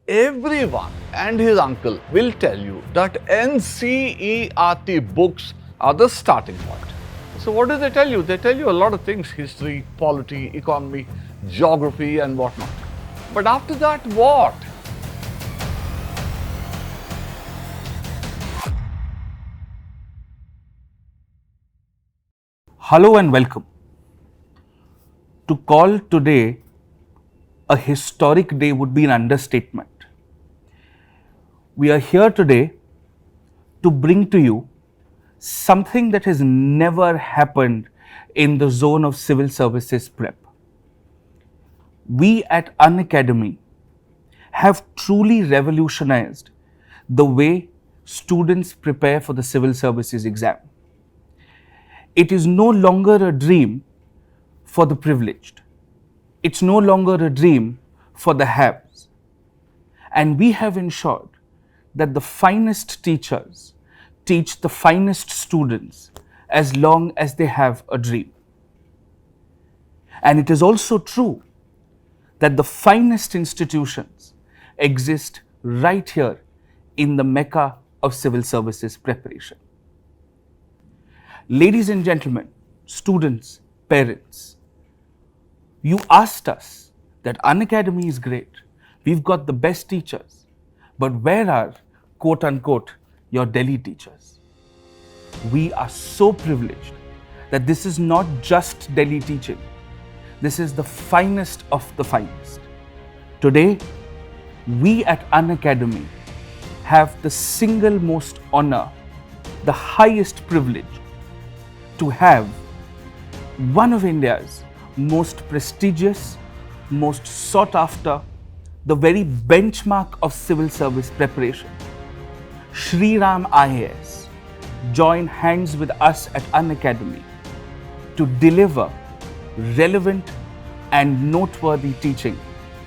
everyone and his uncle will tell you that NCERT books are the starting point. So what do they tell you? They tell you a lot of things: history, polity, economy, geography and whatnot. But after that, what? Hello and welcome. To call today a historic day would be an understatement. We are here today to bring to you something that has never happened in the zone of civil services prep. We at Unacademy have truly revolutionized the way students prepare for the civil services exam. It is no longer a dream for the privileged. It's no longer a dream for the haves. And we have ensured that the finest teachers teach the finest students as long as they have a dream. And it is also true that the finest institutions exist right here in the Mecca of civil services preparation. Ladies and gentlemen, students, parents, you asked us that Unacademy is great. We've got the best teachers. But where are, quote unquote, your Delhi teachers? We are so privileged that this is not just Delhi teaching. This is the finest of the finest. Today, we at Unacademy have the single most honor, the highest privilege to have one of India's most prestigious, most sought after, the very benchmark of civil service preparation, Sriram IAS, join hands with us at Unacademy to deliver relevant and noteworthy teaching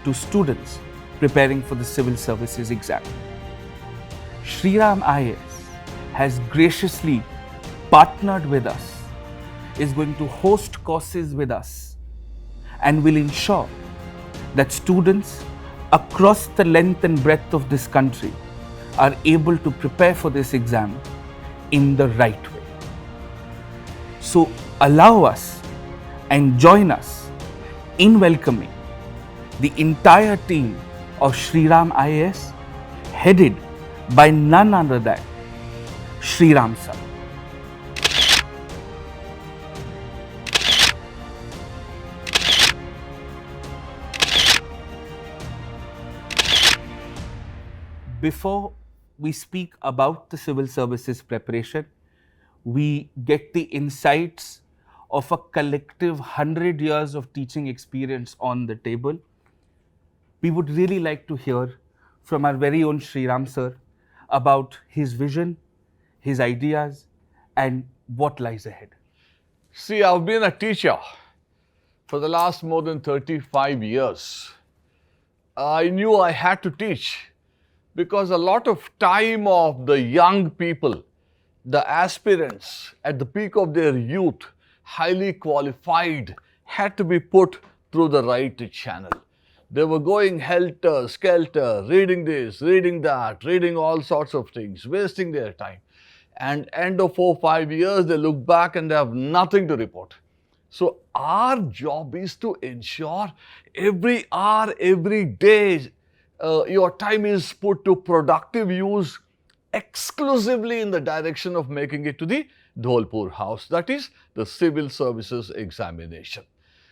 to students preparing for the civil services exam. Sriram IAS has graciously partnered with us, is going to host courses with us, and will ensure that students across the length and breadth of this country are able to prepare for this exam in the right way. So allow us and join us in welcoming the entire team of Sriram IAS, headed by none other than Sriram sir. Before we speak about the civil services preparation, we get the insights of a collective 100 years of teaching experience on the table. We would really like to hear from our very own Sriram sir about his vision, his ideas, and what lies ahead. See, I've been a teacher for the last more than 35 years. I knew I had to teach because a lot of time of the young people, the aspirants at the peak of their youth, highly qualified, had to be put through the right channel. They were going helter skelter, reading this, reading that, reading all sorts of things, wasting their time. And end of 4 or 5 years, they look back and they have nothing to report. So our job is to ensure every hour, every day, your time is put to productive use exclusively in the direction of making it to the Dholpur house, that is the civil services examination.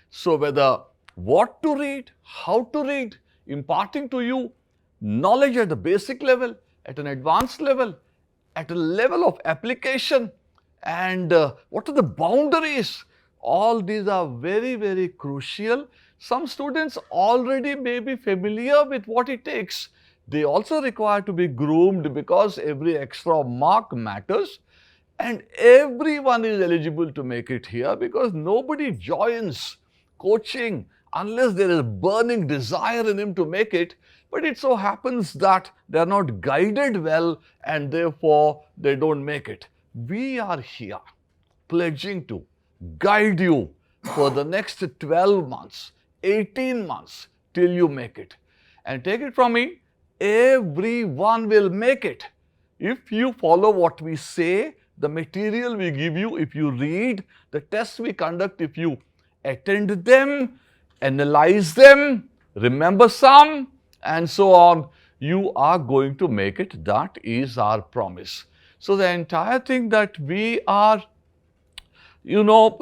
So whether what to read, how to read, imparting to you knowledge at the basic level, at an advanced level, at a level of application, and what are the boundaries, all these are very, very crucial. Some students already may be familiar with what it takes. They also require to be groomed because every extra mark matters, and everyone is eligible to make it here because nobody joins coaching unless there is a burning desire in him to make it. But it so happens that they are not guided well and therefore they don't make it. We are here pledging to guide you for the next 12 months, 18 months till you make it. And take it from me, Everyone will make it. If you follow what we say, the material we give you, if you read, the tests we conduct, if you attend them, analyze them, remember some, and so on, you are going to make it. That is our promise. So the entire thing that we are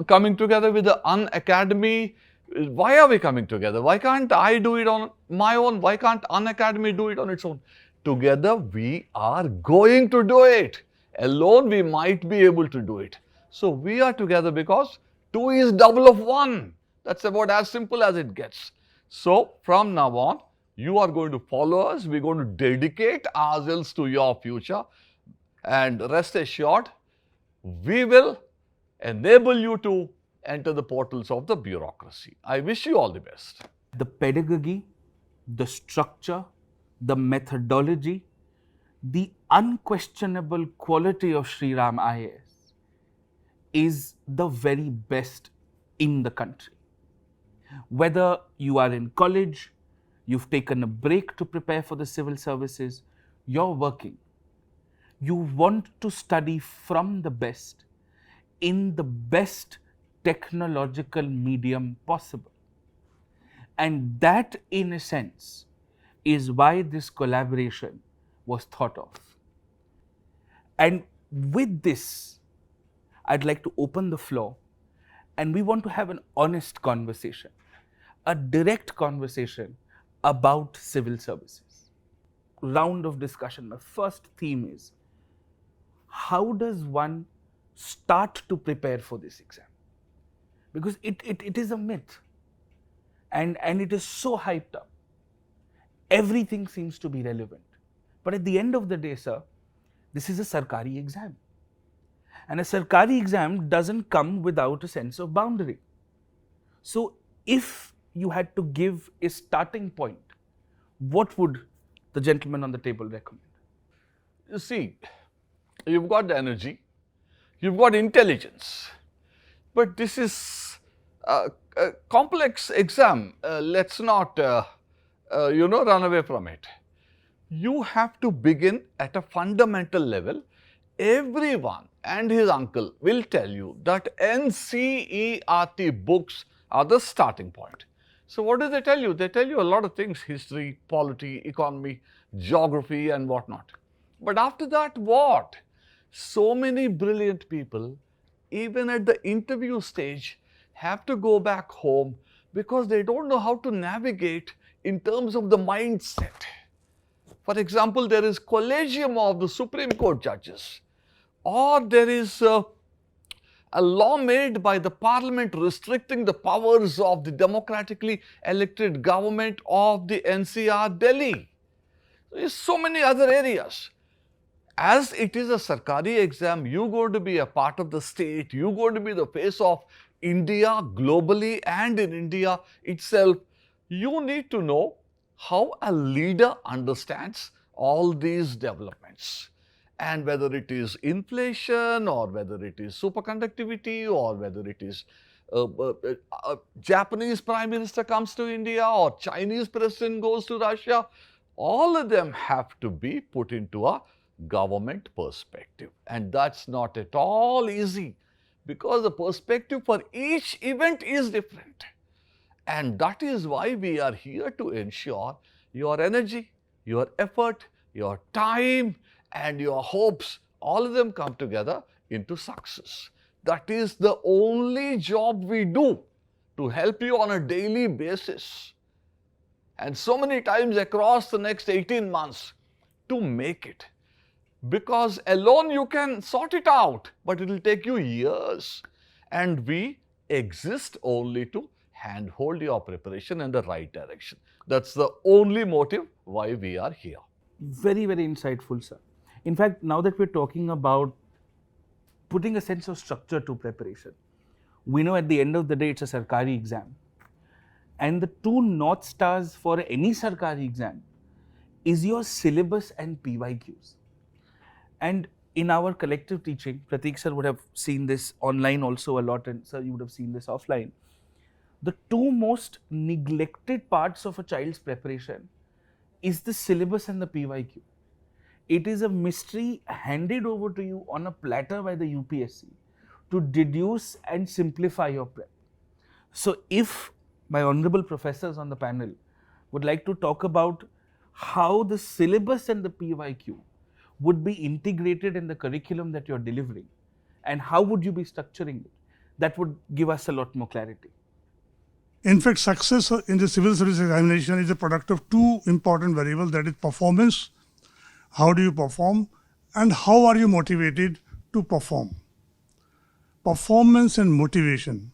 coming together with the Unacademy. Why are we coming together? Why can't I do it on my own? Why can't Unacademy do it on its own? Together, we are going to do it. Alone, we might be able to do it. So, we are together because 2 is double of 1. That's about as simple as it gets. So, from now on, you are going to follow us. We're going to dedicate ourselves to your future. And rest assured, we will enable you to enter the portals of the bureaucracy. I wish you all the best. The pedagogy, the structure, the methodology, the unquestionable quality of Sriram IAS is the very best in the country. Whether you are in college, you've taken a break to prepare for the civil services, you're working, you want to study from the best in the best technological medium possible. And that, in a sense, is why this collaboration was thought of. And with this, I'd like to open the floor, and we want to have an honest conversation, a direct conversation about civil services. Round of discussion. My first theme is, how does one start to prepare for this exam? Because it is a myth, and it is so hyped up. Everything seems to be relevant. But at the end of the day, sir, this is a Sarkari exam. And a Sarkari exam doesn't come without a sense of boundary. So if you had to give a starting point, what would the gentleman on the table recommend? You see, you've got the energy, you've got intelligence, but this is a complex exam. Let's not, run away from it. You have to begin at a fundamental level. Everyone and his uncle will tell you that NCERT books are the starting point. So what do they tell you? They tell you a lot of things: history, polity, economy, geography, and whatnot. But after that, what? So many brilliant people, even at the interview stage, have to go back home because they don't know how to navigate in terms of the mindset. For example, there is Collegium of the Supreme Court judges, or there is a law made by the parliament restricting the powers of the democratically elected government of the NCR Delhi. There is so many other areas. As it is a Sarkari exam, you're going to be a part of the state, you're going to be the face of India globally and in India itself. You need to know how a leader understands all these developments. And whether it is inflation, or whether it is superconductivity, or whether it is Japanese Prime Minister comes to India, or Chinese President goes to Russia, all of them have to be put into a government perspective. And that's not at all easy, because the perspective for each event is different. And that is why we are here to ensure your energy, your effort, your time, and your hopes, all of them come together into success. That is the only job we do, to help you on a daily basis, and so many times across the next 18 months to make it. Because alone you can sort it out, but it will take you years. And we exist only to handhold your preparation in the right direction. That's the only motive why we are here. Very, very insightful, sir. In fact, now that we're talking about putting a sense of structure to preparation, we know at the end of the day it's a Sarkari exam. And the two North Stars for any Sarkari exam is your syllabus and PYQs. And in our collective teaching, Prateek sir would have seen this online also a lot, and sir, you would have seen this offline. The two most neglected parts of a child's preparation is the syllabus and the PYQ. It is a mystery handed over to you on a platter by the UPSC to deduce and simplify your prep. So if my honorable professors on the panel would like to talk about how the syllabus and the PYQ would be integrated in the curriculum that you're delivering, and how would you be structuring it, that would give us a lot more clarity. In fact, success in the civil service examination is a product of two important variables, that is performance. How do you perform, and how are you motivated to perform? Performance and motivation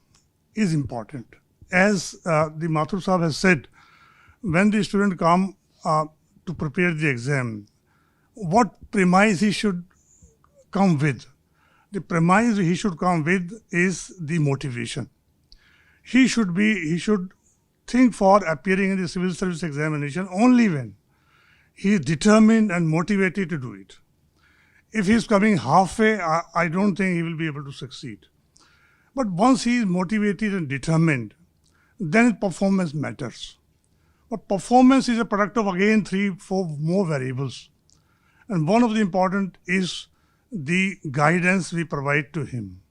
is important. As the Mathur Sahab has said, when the student come to prepare the exam, what premise he should come with? The premise he should come with is the motivation. He should think for appearing in the civil service examination only when he is determined and motivated to do it. If he is coming halfway, I don't think he will be able to succeed. But once he is motivated and determined, then performance matters. But performance is a product of again 3-4 more variables. And one of the important is the guidance we provide to him.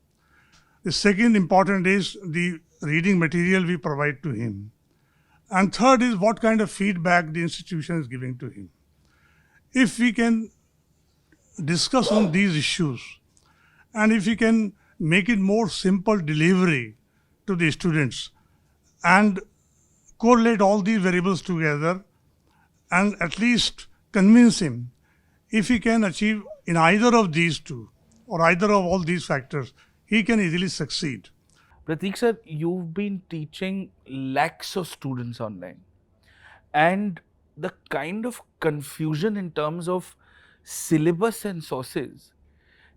The second important is the reading material we provide to him. And third is what kind of feedback the institution is giving to him. If we can discuss on these issues, and if we can make it more simple delivery to the students and correlate all these variables together and at least convince him, if he can achieve in either of these two or either of all these factors, he can easily succeed. Prateek sir, you've been teaching lakhs of students online, and the kind of confusion in terms of syllabus and sources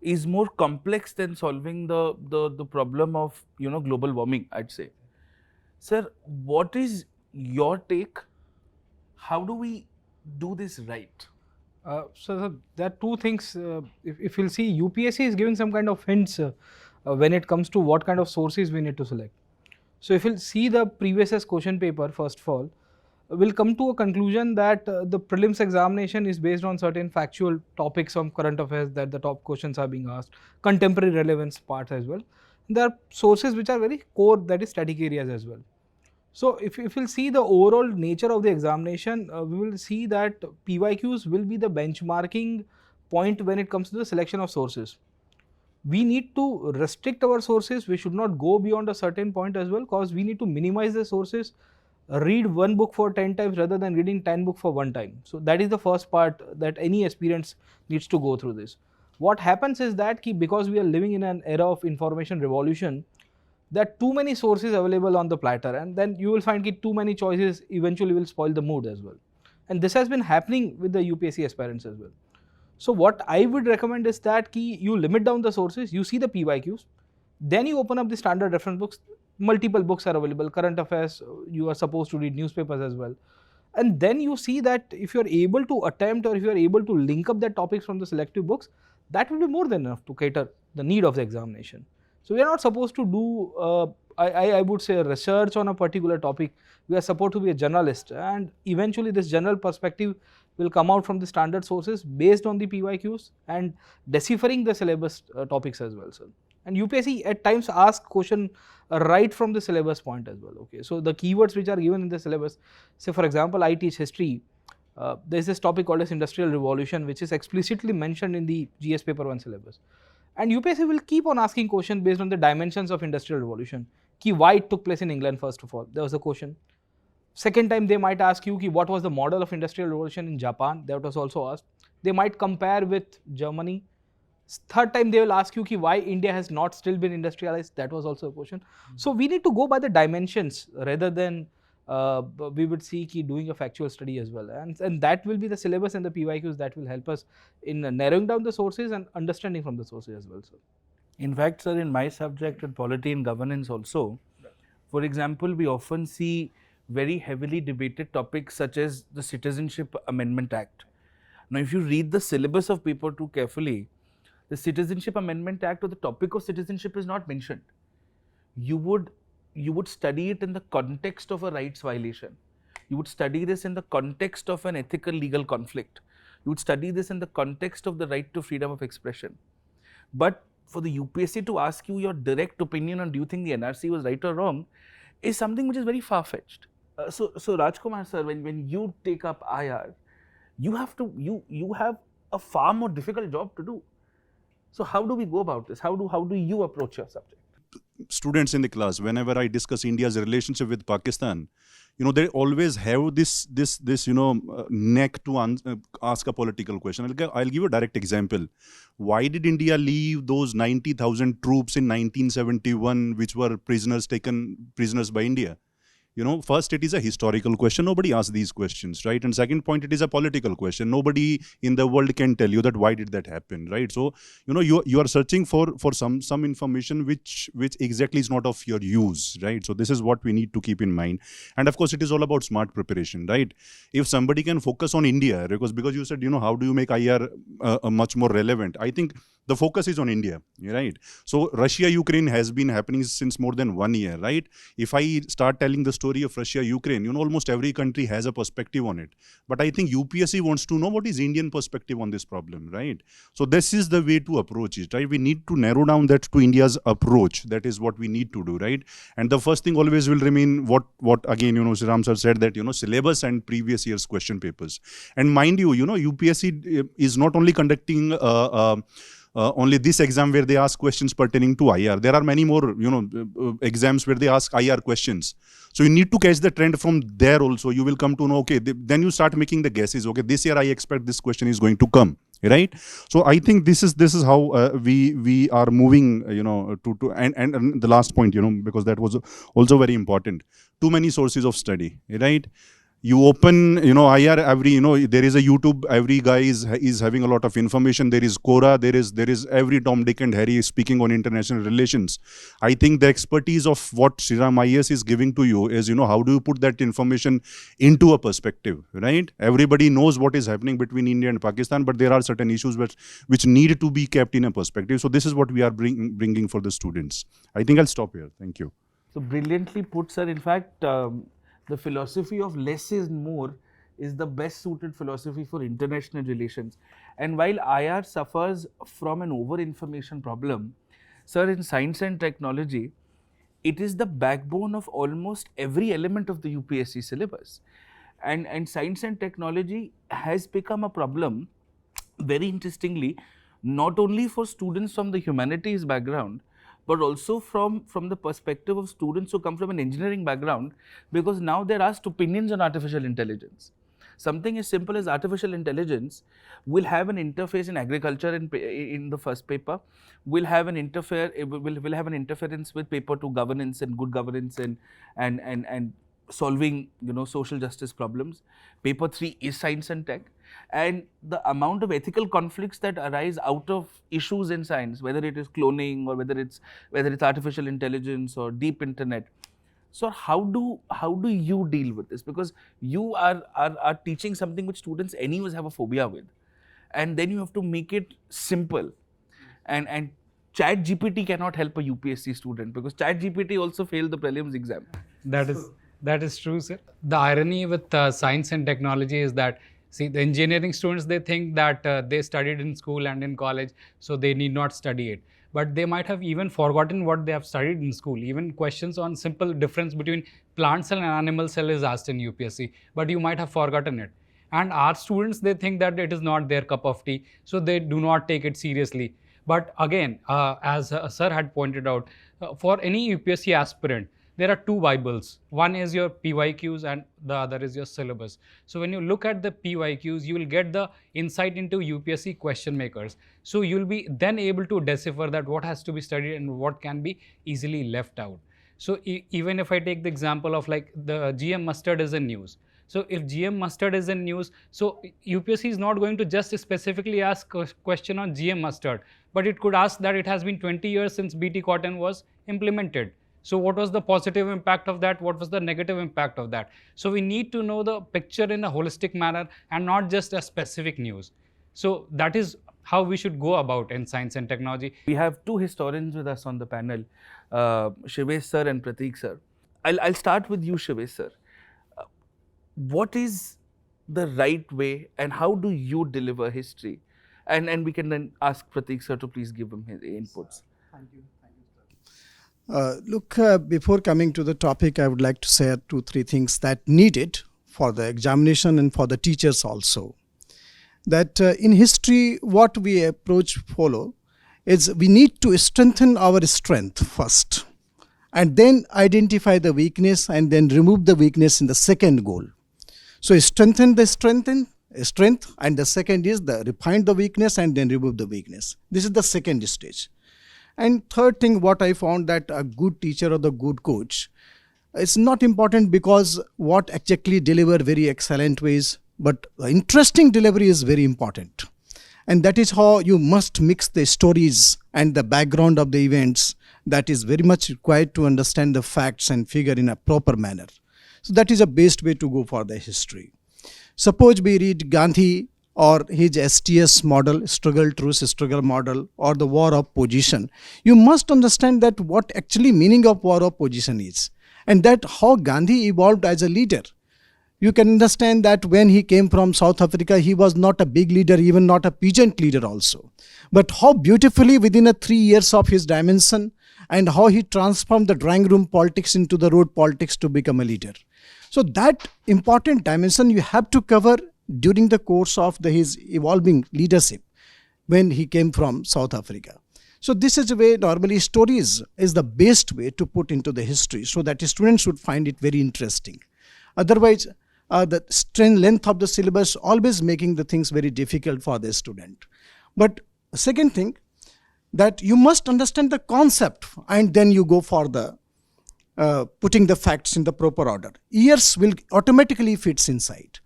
is more complex than solving the problem of global warming, I'd say. Sir, what is your take? How do we do this right? So there are two things. If you'll see, UPSC is giving some kind of hints when it comes to what kind of sources we need to select. So if you'll see the previous year's question paper, first of all, we'll come to a conclusion that the prelims examination is based on certain factual topics from current affairs that the top questions are being asked, contemporary relevance parts as well. There are sources which are very core, that is static areas as well. So if you'll see the overall nature of the examination, we will see that PYQs will be the benchmarking point when it comes to the selection of sources. We need to restrict our sources. We should not go beyond a certain point as well, because we need to minimize the sources, read one book for 10 times rather than reading 10 books for one time. So that is the first part that any aspirant needs to go through this. What happens is that because we are living in an era of information revolution, there are too many sources available on the platter, and then you will find too many choices eventually will spoil the mood as well. And this has been happening with the UPSC aspirants as well. So what I would recommend is that you limit down the sources, you see the PYQs, then you open up the standard reference books. Multiple books are available, current affairs, you are supposed to read newspapers as well. And then you see that if you are able to attempt, or if you are able to link up the topics from the selective books, that will be more than enough to cater the need of the examination. So we are not supposed to do, I would say, research on a particular topic. We are supposed to be a journalist, and eventually this general perspective will come out from the standard sources based on the PYQs and deciphering the syllabus topics as well, sir. And UPSC at times asks question right from the syllabus point as well. Okay, so the keywords which are given in the syllabus, say for example, I teach history. There is this topic called as Industrial Revolution, which is explicitly mentioned in the GS paper 1 syllabus. And UPSC will keep on asking questions based on the dimensions of Industrial Revolution. Why it took place in England, first of all, there was a question. Second time they might ask you what was the model of Industrial Revolution in Japan, that was also asked. They might compare with Germany. Third time they will ask you why India has not still been industrialized, that was also a question. So we need to go by the dimensions rather than we would see doing a factual study as well. And that will be the syllabus and the PYQs that will help us in narrowing down the sources and understanding from the sources as well, sir. In fact, sir, in my subject in polity and governance also, for example, we often see very heavily debated topics such as the Citizenship Amendment Act. Now, if you read the syllabus of paper 2 carefully, the Citizenship Amendment Act or the topic of citizenship is not mentioned. You would study it in the context of a rights violation. You would study this in the context of an ethical legal conflict. You would study this in the context of the right to freedom of expression. But for the UPSC to ask you your direct opinion on do you think the NRC was right or wrong is something which is very far-fetched. So Rajkumar sir, when you take up IR, you have a far more difficult job to do. So how do we go about this? How do you approach your subject? Students in the class, whenever I discuss India's relationship with Pakistan, they always have this neck to ask a political question. I'll give you a direct example. Why did India leave those 90,000 troops in 1971, which were taken prisoners by India? First, it is a historical question. Nobody asks these questions, right? And second point, it is a political question. Nobody in the world can tell you that why did that happen, right? So, you are searching for some information which exactly is not of your use, right? So this is what we need to keep in mind. And of course, it is all about smart preparation, right? If somebody can focus on India, because you said, how do you make IR much more relevant? I think the focus is on India, right? So Russia-Ukraine has been happening since more than 1 year, right? If I start telling the story of Russia-Ukraine, almost every country has a perspective on it. But I think UPSC wants to know what is Indian perspective on this problem, right? So this is the way to approach it, right? We need to narrow down that to India's approach. That is what we need to do, right? And the first thing always will remain what again, Sriram sir said that, syllabus and previous year's question papers. And mind you, UPSC is not only conducting only this exam where they ask questions pertaining to IR. There are many more, exams where they ask IR questions. So you need to catch the trend from there also. You will come to know, okay, then you start making the guesses. Okay, this year I expect this question is going to come, right? So I think this is how we are moving, to and the last point, because that was also very important. Too many sources of study, right? You open, IR, there is a YouTube, every guy is having a lot of information. There is Quora, there is every Tom, Dick and Harry speaking on international relations. I think the expertise of what Sriram IAS is giving to you is, how do you put that information into a perspective, right? Everybody knows what is happening between India and Pakistan, but there are certain issues which need to be kept in a perspective. So this is what we are bringing for the students. I think I'll stop here. Thank you. So brilliantly put, sir. In fact, the philosophy of less is more is the best suited philosophy for international relations. And while IR suffers from an over-information problem, sir, in science and technology, it is the backbone of almost every element of the UPSC syllabus. And science and technology has become a problem, very interestingly, not only for students from the humanities background, but also from the perspective of students who come from an engineering background, because now they're asked opinions on artificial intelligence. Something as simple as artificial intelligence will have an interface in agriculture in the first paper, will have an interference with paper 2 governance and good governance and solving social justice problems. Paper 3 is science and tech, and the amount of ethical conflicts that arise out of issues in science, whether it is cloning or whether it's artificial intelligence or deep internet. So how do you deal with this? Because you are teaching something which students anyways have a phobia with, and then you have to make it simple. And ChatGPT cannot help a UPSC student, because ChatGPT also failed the prelims exam. That is true, sir. The irony with science and technology is that, see, the engineering students, they think that they studied in school and in college, so they need not study it. But they might have even forgotten what they have studied in school. Even questions on simple difference between plant cell and animal cell is asked in UPSC, but you might have forgotten it. And our students, they think that it is not their cup of tea, so they do not take it seriously. But again, as sir had pointed out, for any UPSC aspirant, there are two Bibles. One is your PYQs and the other is your syllabus. So when you look at the PYQs, you will get the insight into UPSC question makers. So you'll be then able to decipher that what has to be studied and what can be easily left out. So even if I take the example of like the GM mustard is in news. So if GM mustard is in news, so UPSC is not going to just specifically ask a question on GM mustard, but it could ask that it has been 20 years since BT cotton was implemented. So what was the positive impact of that? What was the negative impact of that? So we need to know the picture in a holistic manner and not just a specific news. So that is how we should go about in science and technology. We have two historians with us on the panel, Shivesh sir and Prateek sir. I'll start with you, Shivesh sir. what is the right way and how do you deliver history? And we can then ask Pratik sir to please give him his inputs. Look, before coming to the topic, I would like to say 2-3 things that needed for the examination and for the teachers also. That in history, what we approach follow is we need to strengthen our strength first, and then identify the weakness and then remove the weakness in the second goal. So strengthen the strength, and the second is the refine the weakness and then remove the weakness. This is the second stage. And third thing, what I found that a good teacher or the good coach, it's not important because what exactly deliver very excellent ways, but interesting delivery is very important. And that is how you must mix the stories and the background of the events. That is very much required to understand the facts and figure in a proper manner. So that is the best way to go for the history. Suppose we read Gandhi or his STS model, struggle, truce, struggle model, or the war of position. You must understand that what actually meaning of war of position is, and that how Gandhi evolved as a leader. You can understand that when he came from South Africa, he was not a big leader, even not a peasant leader also. But how beautifully within 3 years of his dimension, and how he transformed the drawing room politics into the road politics to become a leader. So that important dimension you have to cover during the course of his evolving leadership when he came from South Africa. So this is the way normally stories is the best way to put into the history so that students would find it very interesting. Otherwise, the length of the syllabus always making the things very difficult for the student. But second thing, that you must understand the concept and then you go for the putting the facts in the proper order. Years will automatically fits inside.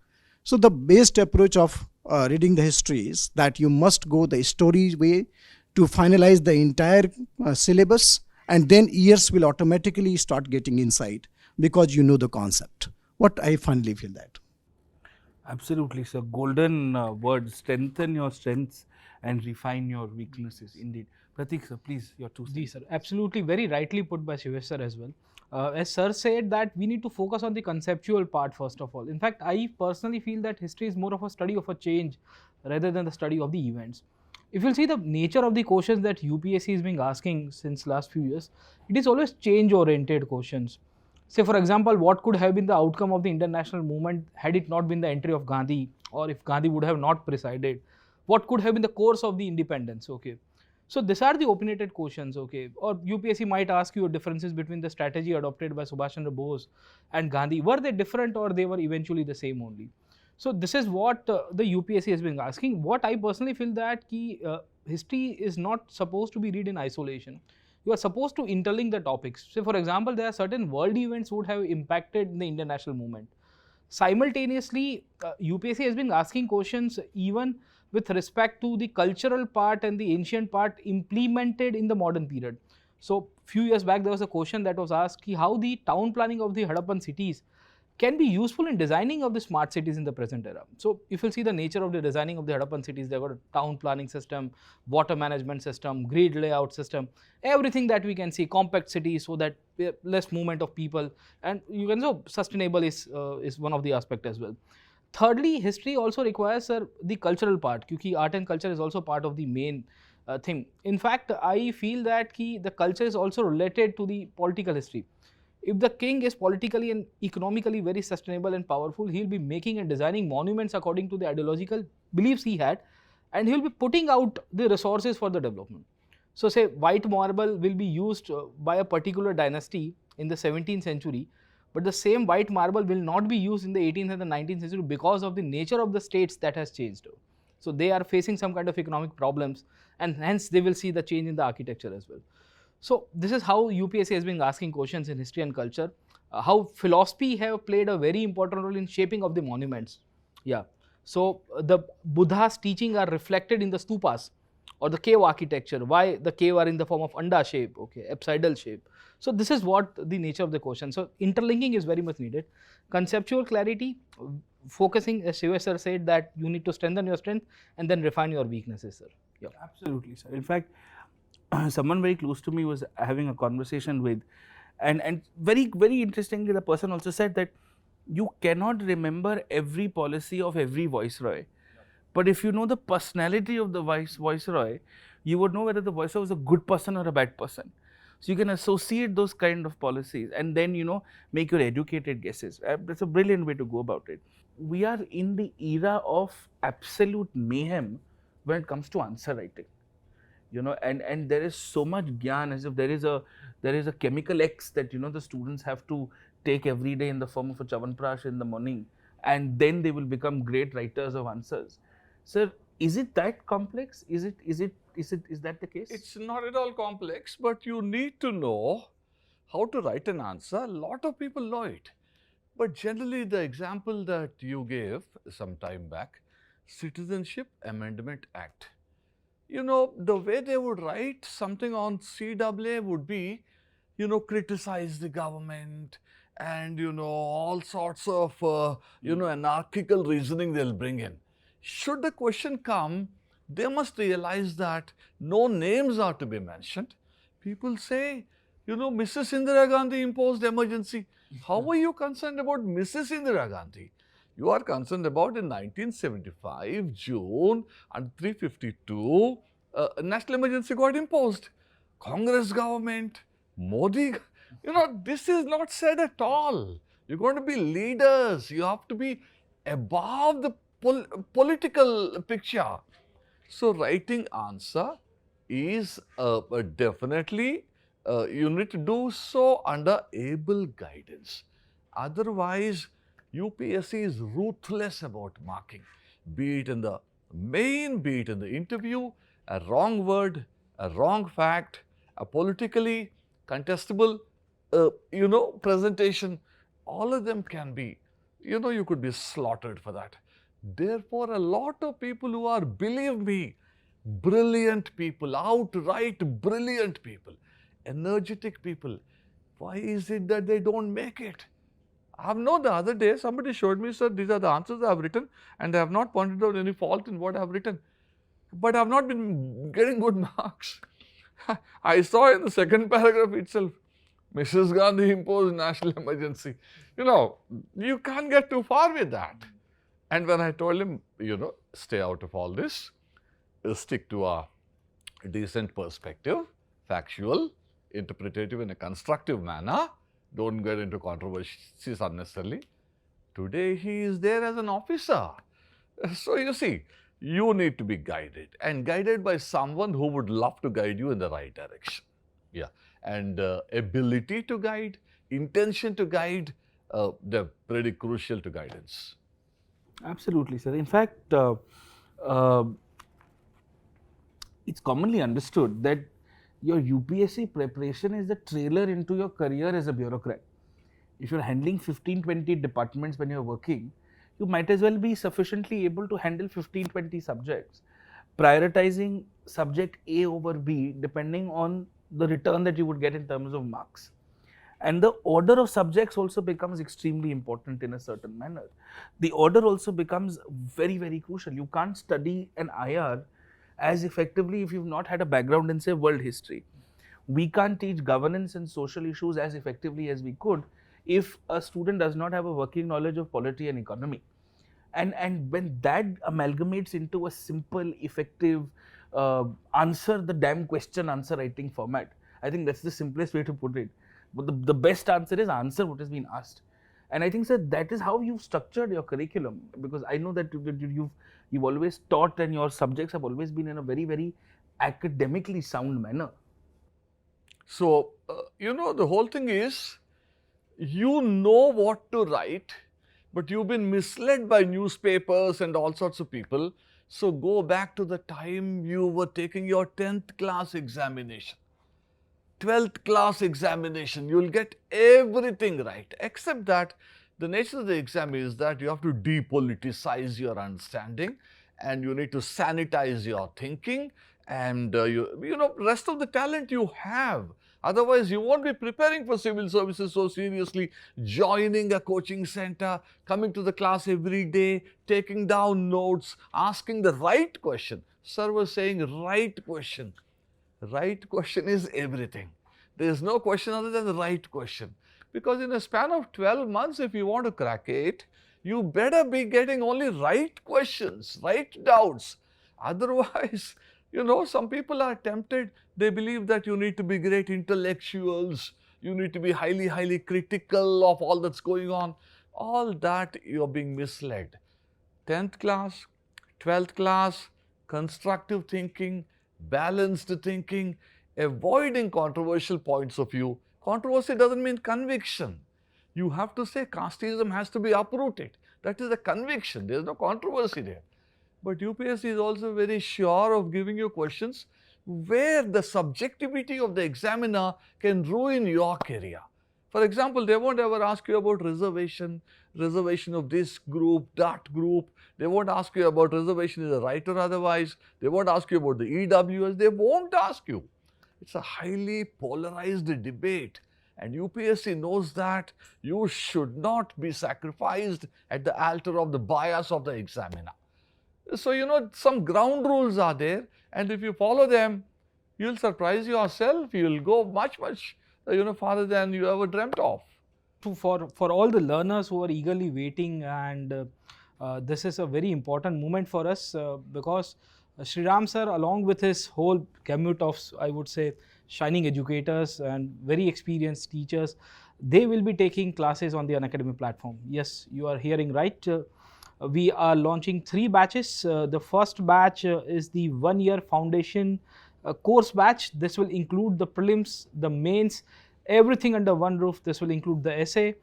So the best approach of reading the history is that you must go the story way to finalize the entire syllabus, and then years will automatically start getting inside because you know the concept. What I finally feel that. Absolutely, sir. Golden word, strengthen your strengths and refine your weaknesses. Indeed. Pratik sir, please, your 2 Ji cents. sir, absolutely very rightly put by Shivesh sir as well. As sir said that we need to focus on the conceptual part first of all. In fact, I personally feel that history is more of a study of a change rather than the study of the events. If you'll see the nature of the questions that UPSC has been asking since last few years, it is always change oriented questions. Say for example, what could have been the outcome of the international movement had it not been the entry of Gandhi, or if Gandhi would have not presided? What could have been the course of the independence? Okay. So these are the opinionated questions, okay. Or UPSC might ask you differences between the strategy adopted by Subhash Chandra Bose and Gandhi. Were they different or they were eventually the same only? So this is what the UPSC has been asking. What I personally feel that history is not supposed to be read in isolation. You are supposed to interlink the topics. Say for example, there are certain world events would have impacted the international movement. Simultaneously, UPSC has been asking questions even with respect to the cultural part and the ancient part implemented in the modern period. So few years back there was a question that was asked how the town planning of the Harappan cities can be useful in designing of the smart cities in the present era. So if you see the nature of the designing of the Harappan cities, they've got a town planning system, water management system, grid layout system, everything that we can see, compact cities so that less movement of people, and you can know sustainable is one of the aspect as well. Thirdly, history also requires the cultural part, because art and culture is also part of the main thing. In fact, I feel that the culture is also related to the political history. If the king is politically and economically very sustainable and powerful, he'll be making and designing monuments according to the ideological beliefs he had, and he'll be putting out the resources for the development. So say white marble will be used by a particular dynasty in the 17th century, but the same white marble will not be used in the 18th and the 19th century because of the nature of the states that has changed. So they are facing some kind of economic problems, and hence they will see the change in the architecture as well. So this is how UPSC has been asking questions in history and culture. How philosophy have played a very important role in shaping of the monuments. Yeah. So the Buddha's teaching are reflected in the stupas or the cave architecture. Why the cave are in the form of anda shape, okay, apsidal shape. So this is what the nature of the question. So interlinking is very much needed. Conceptual clarity, focusing, as Shivesh sir said, that you need to strengthen your strength and then refine your weaknesses, sir. Yeah. Absolutely, sir. In fact, someone very close to me was having a conversation with, and very, very interestingly, the person also said that you cannot remember every policy of every viceroy. But if you know the personality of the viceroy, you would know whether the viceroy was a good person or a bad person. So you can associate those kind of policies and then, make your educated guesses. That's a brilliant way to go about it. We are in the era of absolute mayhem when it comes to answer writing. And there is so much gyan, as if there is a chemical X that the students have to take every day in the form of a chavanprash in the morning, and then they will become great writers of answers. Sir, is it that complex? Is that the case? It's not at all complex, but you need to know how to write an answer. A lot of people know it. But generally, the example that you gave some time back, Citizenship Amendment Act. The way they would write something on CAA would be, criticize the government and, all sorts of, anarchical reasoning they'll bring in. Should the question come, they must realize that no names are to be mentioned. People say, Mrs. Indira Gandhi imposed emergency. How are you concerned about Mrs. Indira Gandhi? You are concerned about in 1975, June, and 352, national emergency got imposed. Congress government, Modi, this is not said at all. You're going to be leaders. You have to be above the political picture. So, writing answer is definitely, you need to do so under able guidance. Otherwise, UPSC is ruthless about marking, be it in the main, be it in the interview, a wrong word, a wrong fact, a politically contestable, presentation. All of them can be, you could be slaughtered for that. Therefore, a lot of people who are, believe me, brilliant people, outright brilliant people, energetic people, why is it that they don't make it? I have known the other day, somebody showed me, sir, these are the answers I have written, and I have not pointed out any fault in what I have written. But I have not been getting good marks. I saw in the second paragraph itself, Mrs. Gandhi imposed national emergency. You can't get too far with that. And when I told him, stay out of all this, stick to a decent perspective, factual, interpretative in a constructive manner, don't get into controversies unnecessarily. Today he is there as an officer. So you see, you need to be guided, and guided by someone who would love to guide you in the right direction. Yeah, and ability to guide, intention to guide, they're pretty crucial to guidance. Absolutely, sir. In fact, it's commonly understood that your UPSC preparation is the trailer into your career as a bureaucrat. If you're handling 15-20 departments when you're working, you might as well be sufficiently able to handle 15-20 subjects, prioritizing subject A over B depending on the return that you would get in terms of marks. And the order of subjects also becomes extremely important in a certain manner. The order also becomes very, very crucial. You can't study an IR as effectively if you've not had a background in, say, world history. We can't teach governance and social issues as effectively as we could if a student does not have a working knowledge of polity and economy. And when that amalgamates into a simple, effective, answer the damn question answer writing format, I think that's the simplest way to put it. But the best answer is answer what has been asked. And I think, sir, that is how you've structured your curriculum, because I know that you've always taught and your subjects have always been in a very, very academically sound manner. So, the whole thing is, you know what to write, but you've been misled by newspapers and all sorts of people. So, go back to the time you were taking your 10th class examination. 12th class examination, you'll get everything right, except that the nature of the exam is that you have to depoliticize your understanding, and you need to sanitize your thinking, and rest of the talent you have. Otherwise, you won't be preparing for civil services so seriously, joining a coaching center, coming to the class every day, taking down notes, asking the right question. Sir was saying right question. Right question is everything. There is no question other than the right question. Because in a span of 12 months, if you want to crack it, you better be getting only right questions, right doubts. Otherwise, some people are tempted. They believe that you need to be great intellectuals. You need to be highly, highly critical of all that's going on. All that you're being misled. 10th class, 12th class, constructive thinking, balanced thinking, avoiding controversial points of view. Controversy doesn't mean conviction. You have to say casteism has to be uprooted. That is a conviction. There is no controversy there. But UPSC is also very sure of giving you questions where the subjectivity of the examiner can ruin your career. For example, they won't ever ask you about reservation of this group, that group. They won't ask you about reservation is a right or otherwise. They won't ask you about the EWS. They won't ask you. It's a highly polarized debate. And UPSC knows that you should not be sacrificed at the altar of the bias of the examiner. So, some ground rules are there, and if you follow them, you'll surprise yourself. You'll go much, much, farther than you ever dreamt of. For all the learners who are eagerly waiting, and this is a very important moment for us because Sriram sir, along with his whole gamut of, I would say, shining educators and very experienced teachers, they will be taking classes on the Unacademy platform. Yes, you are hearing right. We are launching 3 batches. The first batch is the 1-year foundation course batch. This will include the prelims, the mains, everything under one roof. This will include the essay.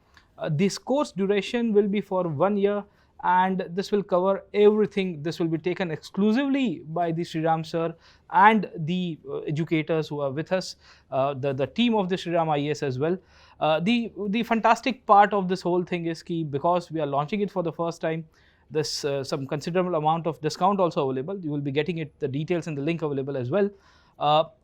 This course duration will be for 1 year, and this will cover everything. This will be taken exclusively by the Sriram sir and the educators who are with us, the team of the Sriram IAS as well. The fantastic part of this whole thing is because we are launching it for the first time, there's some considerable amount of discount also available. You will be getting it, the details and the link available as well.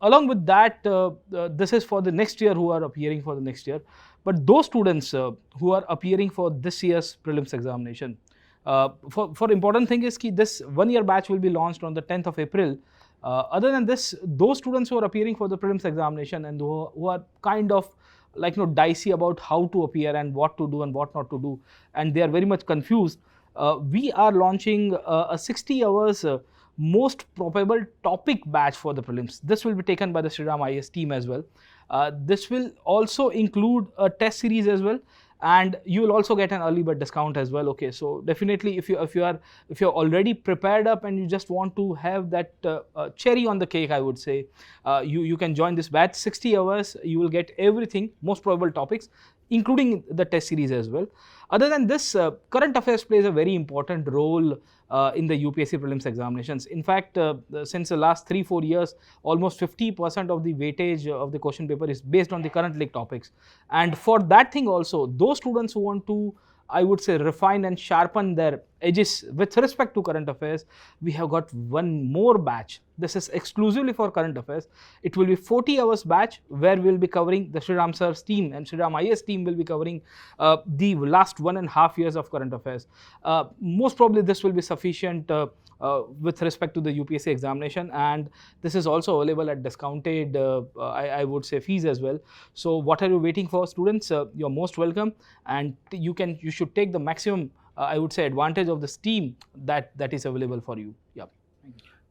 Along with that, this is for the next year who are appearing for the next year. But those students who are appearing for this year's prelims examination, for important thing is this 1-year batch will be launched on the 10th of April. Other than this, those students who are appearing for the prelims examination and who are kind of dicey about how to appear and what to do and what not to do, and they are very much confused, we are launching a 60 hours most probable topic batch for the prelims. This will be taken by the Sriram IAS team as well. This will also include a test series as well, and you will also get an early bird discount as well. Okay, so definitely if you're already prepared up and you just want to have that cherry on the cake, I would say, you can join this batch. 60 hours, you will get everything, most probable topics, including the test series as well. Other than this, current affairs plays a very important role in the UPSC prelims examinations. In fact, since the last 3-4 years, almost 50% of the weightage of the question paper is based on the current league topics. And for that thing also, those students who want to, I would say, refine and sharpen their edges with respect to current affairs, we have got one more batch. This is exclusively for current affairs. It will be 40 hours batch where we will be covering, the Sriram sir's team and Sriram IAS team will be covering the last 1.5 years of current affairs. Most probably this will be sufficient with respect to the UPSC examination, and this is also available at discounted, I would say, fees as well. So what are you waiting for, students? You're most welcome, and you should take the maximum, I would say, advantage of this team that is available for you. Yeah.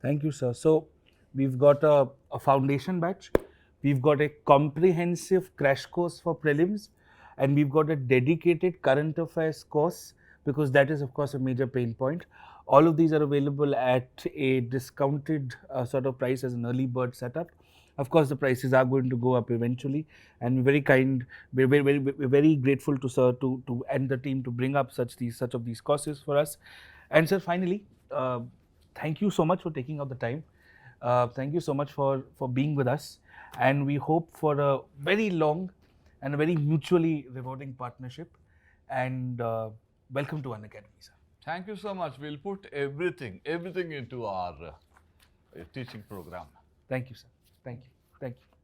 Thank you, sir. So we've got a foundation batch, we've got a comprehensive crash course for prelims, and we've got a dedicated current affairs course, because that is of course a major pain point. All of these are available at a discounted sort of price as an early bird setup. Of course, the prices are going to go up eventually, and we're very grateful to sir and the team to bring up such of these courses for us. And sir, finally, thank you so much for taking out the time. Thank you so much for being with us, and we hope for a very long and a very mutually rewarding partnership. And welcome to Unacademy, sir. Thank you so much. We'll put everything into our teaching program. Thank you, sir. Thank you. Thank you.